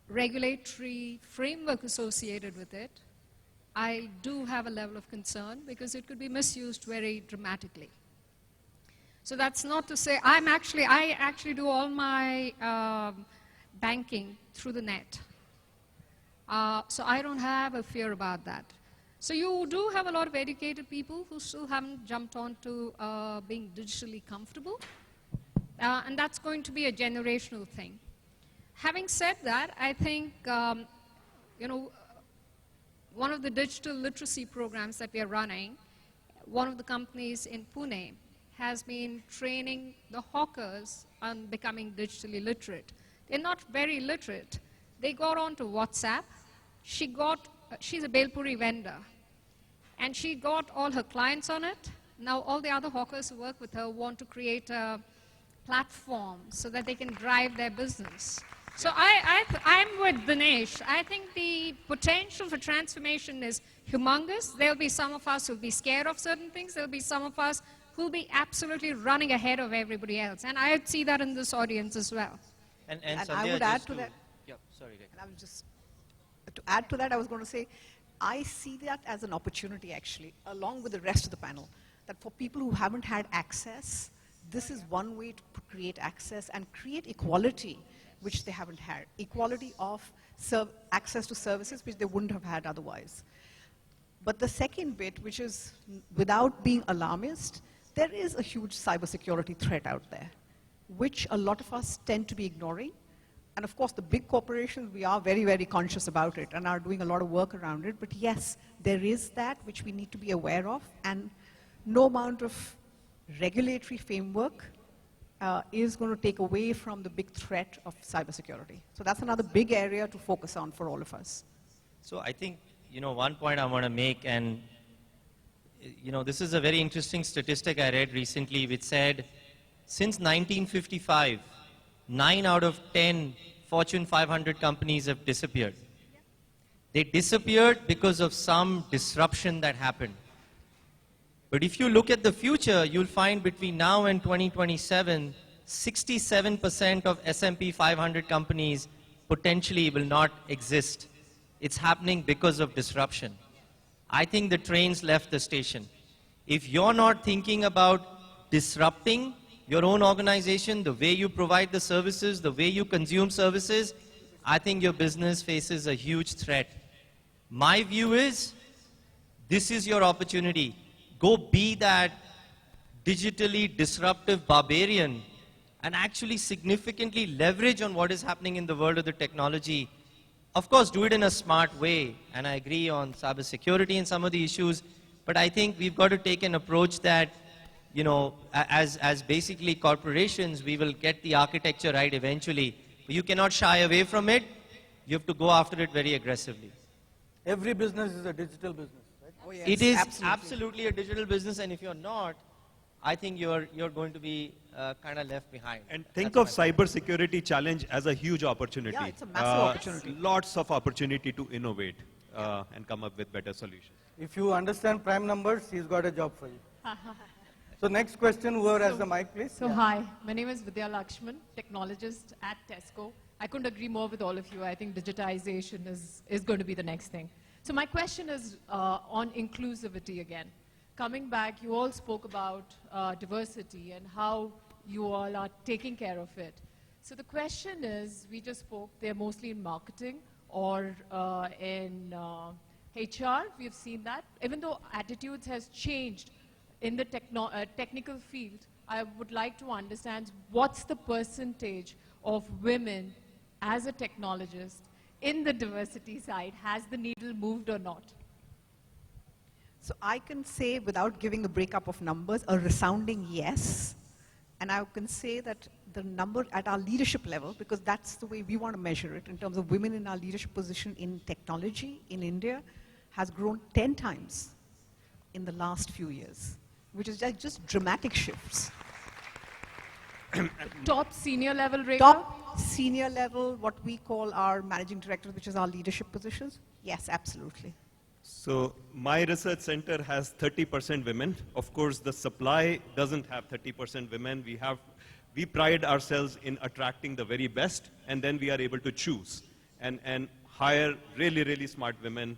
regulatory framework associated with it, I do have a level of concern because it could be misused very dramatically. So that's not to say, I actually do all my banking through the net. So I don't have a fear about that. So you do have a lot of educated people who still haven't jumped on to being digitally comfortable. And that's going to be a generational thing. Having said that, I think, one of the digital literacy programs that we are running, one of the companies in Pune has been training the hawkers on becoming digitally literate. They're not very literate. They got onto WhatsApp. She's a Belpuri vendor, and she got all her clients on it. Now all the other hawkers who work with her want to create a platform so that they can drive their business. So I'm with Dinesh. I think the potential for transformation is humongous. There'll be some of us who'll be scared of certain things. There'll be some of us who'll be absolutely running ahead of everybody else. And I see that in this audience as well.
And
Sandhya,
I would add to that.
Yep, sorry.
And I was just, to add to that, I was going to say, I see that as an opportunity, actually, along with the rest of the panel, that for people who haven't had access, this is one way to create access and create equality, which they haven't had. Equality of access to services, which they wouldn't have had otherwise. But the second bit, which is without being alarmist, there is a huge cybersecurity threat out there, which a lot of us tend to be ignoring. And of course, the big corporations, we are very, very conscious about it and are doing a lot of work around it. But yes, there is that which we need to be aware of, and no amount of regulatory framework is going to take away from the big threat of cybersecurity. So that's another big area to focus on for all of us.
So I think, one point I want to make, and, this is a very interesting statistic I read recently, which said, since 1955, 9 out of 10 Fortune 500 companies have disappeared. They disappeared because of some disruption that happened. But if you look at the future, you'll find between now and 2027, 67% of S&P 500 companies potentially will not exist. It's happening because of disruption. I think the train's left the station. If you're not thinking about disrupting your own organization, the way you provide the services, the way you consume services, I think your business faces a huge threat. My view is, this is your opportunity. Go be that digitally disruptive barbarian and actually significantly leverage on what is happening in the world of the technology. Of course, do it in a smart way. And I agree on cybersecurity and some of the issues. But I think we've got to take an approach that, as basically corporations, we will get the architecture right eventually. But you cannot shy away from it. You have to go after it very aggressively.
Every business is a digital business, right?
Oh, yes,
it is
absolutely.
absolutely a digital business, and if you're not, I think you're going to be kind of left behind.
And think of
That's my point.
cybersecurity challenge as a huge opportunity.
Yeah, it's a massive opportunity.
Lots of opportunity to innovate and come up with better solutions.
If you understand prime numbers, he's got a job for you. So next question, whoever has the mic, please.
So hi, my name is Vidya Lakshman, technologist at Tesco. I couldn't agree more with all of you. I think digitization is going to be the next thing. So my question is on inclusivity again. Coming back, you all spoke about diversity and how you all are taking care of it. So the question is, we just spoke, they're mostly in marketing or in HR. We've seen that. Even though attitudes has changed in the technical field, I would like to understand what's the percentage of women as a technologist in the diversity side. Has the needle moved or not?
So I can say, without giving the breakup of numbers, a resounding yes. And I can say that the number at our leadership level, because that's the way we want to measure it in terms of women in our leadership position in technology in India, has grown 10 times in the last few years, which is just dramatic shifts.
Top senior level rate?
Top senior level, what we call our managing director, which is our leadership positions, yes, absolutely.
So my research center has 30% women. Of course, the supply doesn't have 30% women. We pride ourselves in attracting the very best, and then we are able to choose and hire really, really smart women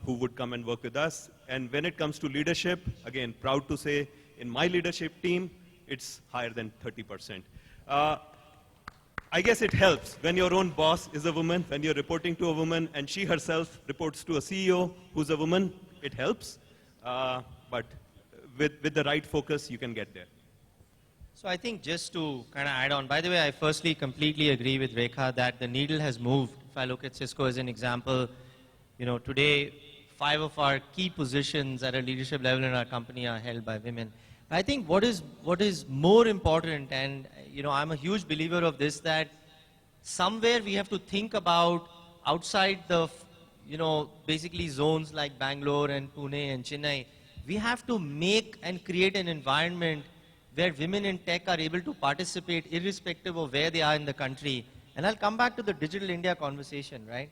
who would come and work with us. And when it comes to leadership, again, proud to say, in my leadership team, it's higher than 30%. I guess it helps when your own boss is a woman, when you're reporting to a woman, and she herself reports to a CEO who's a woman, it helps. But with the right focus, you can get there.
So I think just to kind of add on, by the way, I firstly completely agree with Rekha that the needle has moved. If I look at Cisco as an example, today 5 of our key positions at a leadership level in our company are held by women. I think what is more important, and I'm a huge believer of this, that somewhere we have to think about outside the basically zones like Bangalore and Pune and Chennai. We have to make and create an environment where women in tech are able to participate irrespective of where they are in the country. And I'll come back to the Digital India conversation, right?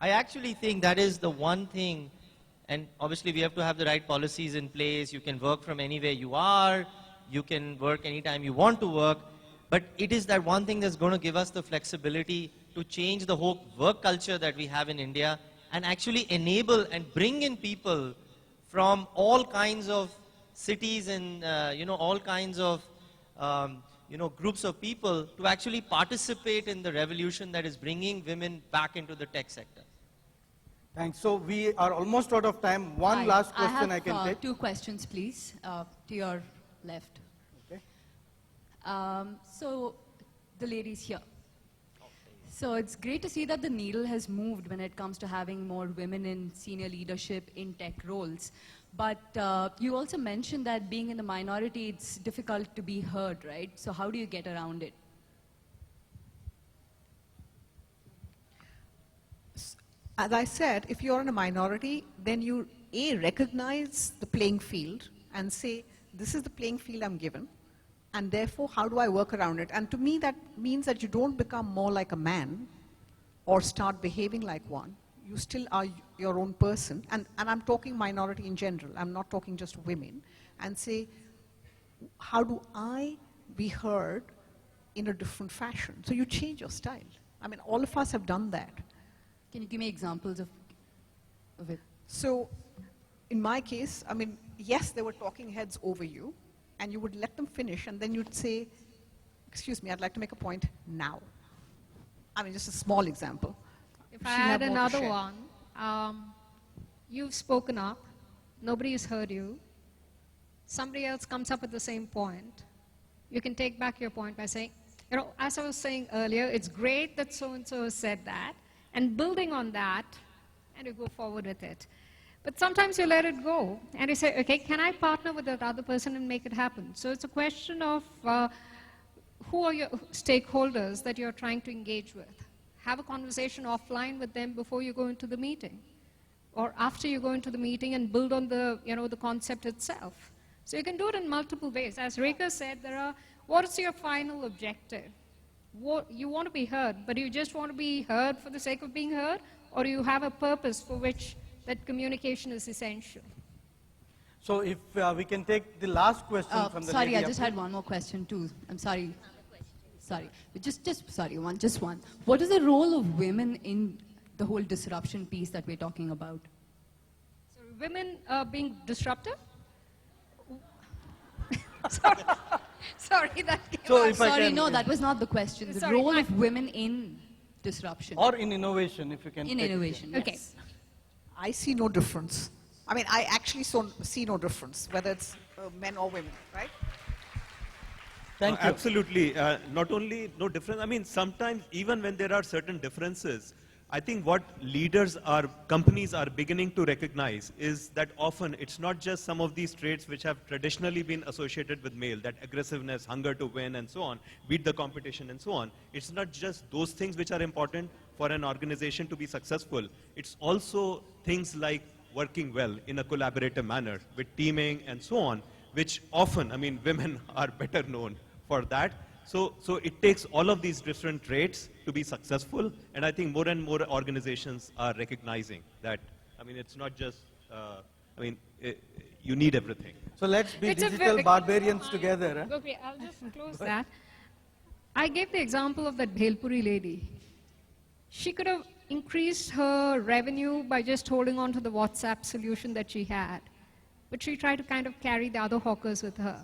I actually think that is the one thing. And obviously, we have to have the right policies in place. You can work from anywhere you are. You can work anytime you want to work. But it is that one thing that's going to give us the flexibility to change the whole work culture that we have in India and actually enable and bring in people from all kinds of cities and, all kinds of, groups of people to actually participate in the revolution that is bringing women back into the tech sector.
Thanks. So we are almost out of time. One
Hi.
last question I can
have
take.
2 questions, please, to your left.
Okay.
So the ladies here. So it's great to see that the needle has moved when it comes to having more women in senior leadership in tech roles. But you also mentioned that being in the minority, it's difficult to be heard, right? So how do you get around it?
As I said, if you're in a minority, then you, recognize the playing field and say, this is the playing field I'm given, and therefore, how do I work around it? And to me, that means that you don't become more like a man or start behaving like one. You still are your own person, and I'm talking minority in general. I'm not talking just women. And say, how do I be heard in a different fashion? So you change your style. I mean, all of us have done that.
Can you give me examples of it?
So in my case, I mean, yes, there were talking heads over you, and you would let them finish, and then you'd say, excuse me, I'd like to make a point now. I mean, just a small example.
If
She
I
had
add
more to
another
share.
one, you've spoken up, nobody has heard you, somebody else comes up with the same point, you can take back your point by saying, as I was saying earlier, it's great that so-and-so has said that, and building on that, and you go forward with it. But sometimes you let it go, and you say, okay, can I partner with that other person and make it happen? So it's a question of who are your stakeholders that you're trying to engage with. Have a conversation offline with them before you go into the meeting. or after you go into the meeting and build on the, the concept itself. So you can do it in multiple ways. As Rekha said, what is your final objective? You want to be heard, but you just want to be heard for the sake of being heard, or you have a purpose for which that communication is essential?
So if we can take the last question from the
Sorry,
lady
I
up
just
here.
had one more question too. I'm sorry. Sorry, but just one. What is the role of women in the whole disruption piece that we're talking about?
So women being disruptive? Sorry, sorry, that came
So
out.
if I
Sorry,
can-
no, that was not the question. The
Sorry,
role
my-
of women in disruption.
Or in innovation, if you can
in
take it.
innovation.
Okay.
Yes.
I see no difference. I mean, I actually see no difference, whether it's men or women, right?
Thank you.
Absolutely. Not only no difference, I mean, sometimes even when there are certain differences, I think what companies are beginning to recognize is that often it's not just some of these traits which have traditionally been associated with male, that aggressiveness, hunger to win and so on, beat the competition and so on. It's not just those things which are important for an organization to be successful. It's also things like working well in a collaborative manner with teaming and so on, which often, I mean, women are better known for that. So it takes all of these different traits to be successful, and I think more and more organizations are recognizing that, I mean, it's not just, you need everything.
So let's be
It's a
digital
very-
barbarians together. Huh?
Okay, I'll just close that. I gave the example of that Bhelpuri lady. She could have increased her revenue by just holding on to the WhatsApp solution that she had. But she tried to kind of carry the other hawkers with her.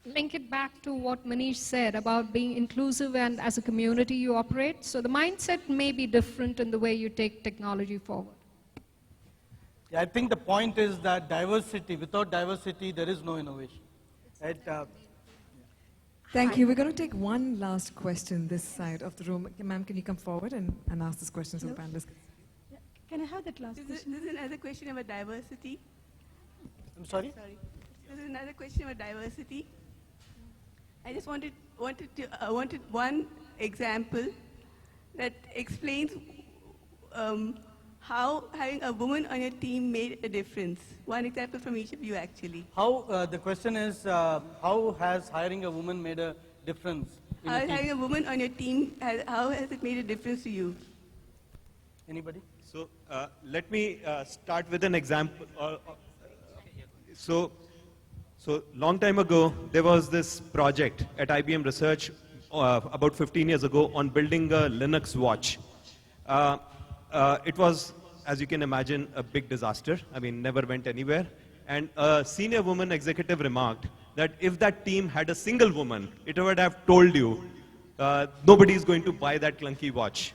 Link it back to what Manish said about being inclusive and as a community you operate. So the mindset may be different in the way you take technology forward.
Yeah, I think the point is that diversity, without diversity, there is no innovation. Right?
Thank you. We're going to take one last question this side of the room. Ma'am, can you come forward and ask this question to the panelists?
Can I have that last question?
This is another question about diversity.
I'm sorry?
Sorry. This is another question about diversity. I just wanted one example that explains how having a woman on your team made a difference. One example from each of you, actually.
How, the question is, how has hiring a woman made a difference? In
How
a team?
having a woman on your team, how has it made a difference to you?
Anybody?
So let me start with an example. So long time ago, there was this project at IBM Research about 15 years ago on building a Linux watch. It was, as you can imagine, a big disaster. I mean, never went anywhere. And a senior woman executive remarked that if that team had a single woman, it would have told you, nobody is going to buy that clunky watch.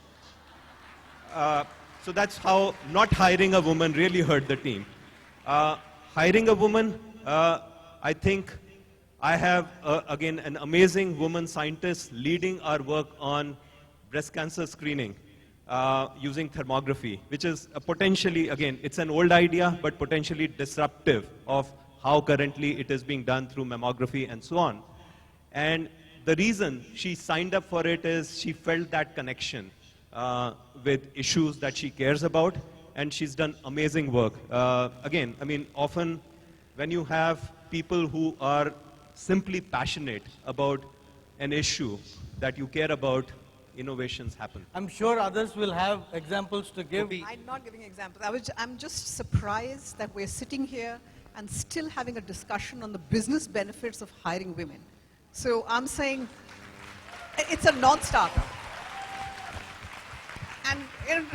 So that's how not hiring a woman really hurt the team. Hiring a woman, I think I have, again, an amazing woman scientist leading our work on breast cancer screening using thermography, which is potentially, again, it's an old idea, but potentially disruptive of how currently it is being done through mammography and so on. And the reason she signed up for it is she felt that connection with issues that she cares about, and she's done amazing work. Again, I mean, often when you have people who are simply passionate about an issue that you care about, innovations happen.
I'm sure others will have examples to give.
I'm not giving examples. I'm just surprised that we're sitting here and still having a discussion on the business benefits of hiring women. So I'm saying it's a non-starter. And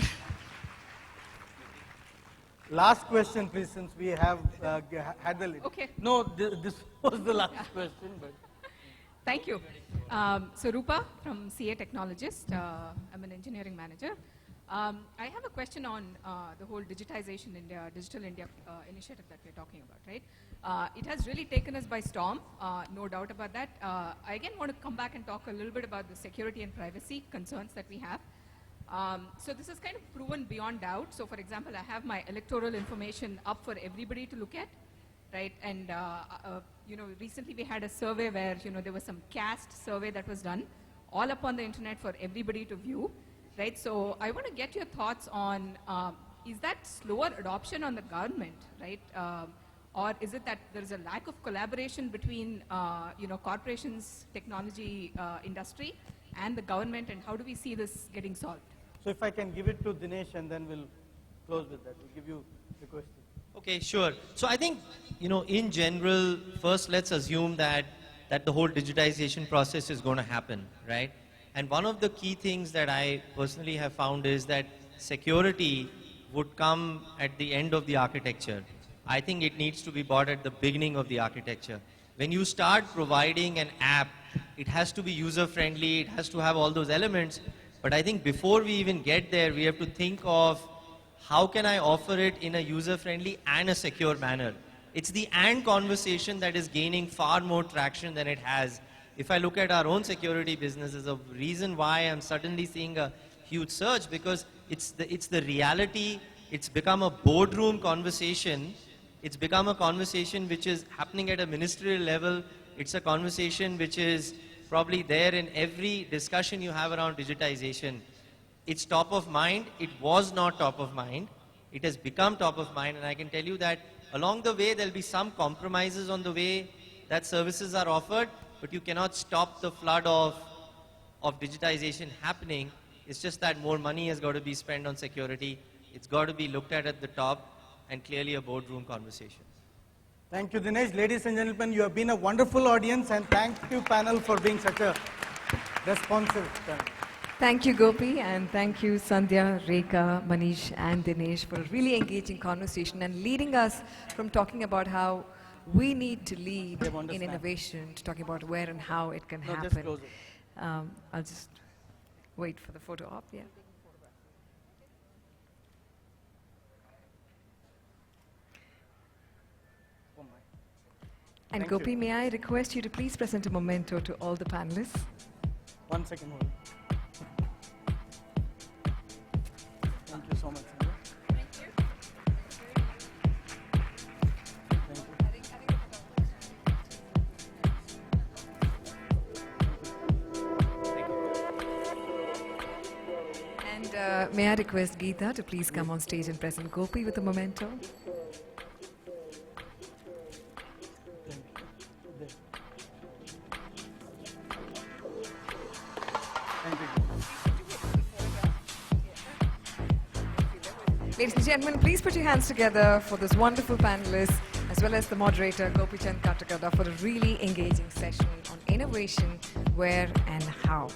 Last question, please, since we have had the lead.
Okay.
No, this was the last question, but.
Thank you. So Rupa from CA Technologist. I'm an engineering manager. I have a question on the whole Digitization India, Digital India initiative that we're talking about, right? It has really taken us by storm, no doubt about that. I again want to come back and talk a little bit about the security and privacy concerns that we have. So this is kind of proven beyond doubt. So for example, I have my electoral information up for everybody to look at, right? And recently we had a survey where there was some caste survey that was done, all up on the internet for everybody to view,
right? So I want to get your thoughts on, is that slower adoption on the government, right? Or is it that there's a lack of collaboration between, corporations, technology industry, and the government, and how do we see this getting solved?
So if I can give it to Dinesh, and then we'll close with that. We'll give you the question.
Okay, sure. So I think, in general, first let's assume that the whole digitization process is going to happen, right? And one of the key things that I personally have found is that security would come at the end of the architecture. I think it needs to be bought at the beginning of the architecture. When you start providing an app, it has to be user-friendly, it has to have all those elements. But I think before we even get there, we have to think of how can I offer it in a user-friendly and a secure manner. It's the and conversation that is gaining far more traction than it has. If I look at our own security business, there's a reason why I'm suddenly seeing a huge surge, because it's the reality. It's become a boardroom conversation. It's become a conversation which is happening at a ministerial level. It's a conversation which is probably there in every discussion you have around digitization. It's top of mind. It was not top of mind. It has become top of mind, and I can tell you that along the way there'll be some compromises on the way that services are offered, but you cannot stop the flood of digitization happening. It's just that more money has got to be spent on security. It's got to be looked at the top, and clearly a boardroom conversation.
Thank you, Dinesh. Ladies and gentlemen, you have been a wonderful audience, and thank you, panel, for being such a responsive panel.
Thank you, Gopi, and thank you, Sandhya, Rekha, Manish, and Dinesh, for a really engaging conversation and leading us from talking about how we need to lead in innovation to talking about where and how it can happen.
Just close it.
I'll just wait for the photo op, yeah. And
Thank
Gopi,
you.
may I request you to please present a memento to all the panelists?
1 second, hold. Thank you so much. Sandhya.
And may I request Geeta to please come on stage and present Gopi with a memento? Ladies and gentlemen, please put your hands together for this wonderful panelists, as well as the moderator, Gopi Chand Katakada, for a really engaging session on innovation, where and how.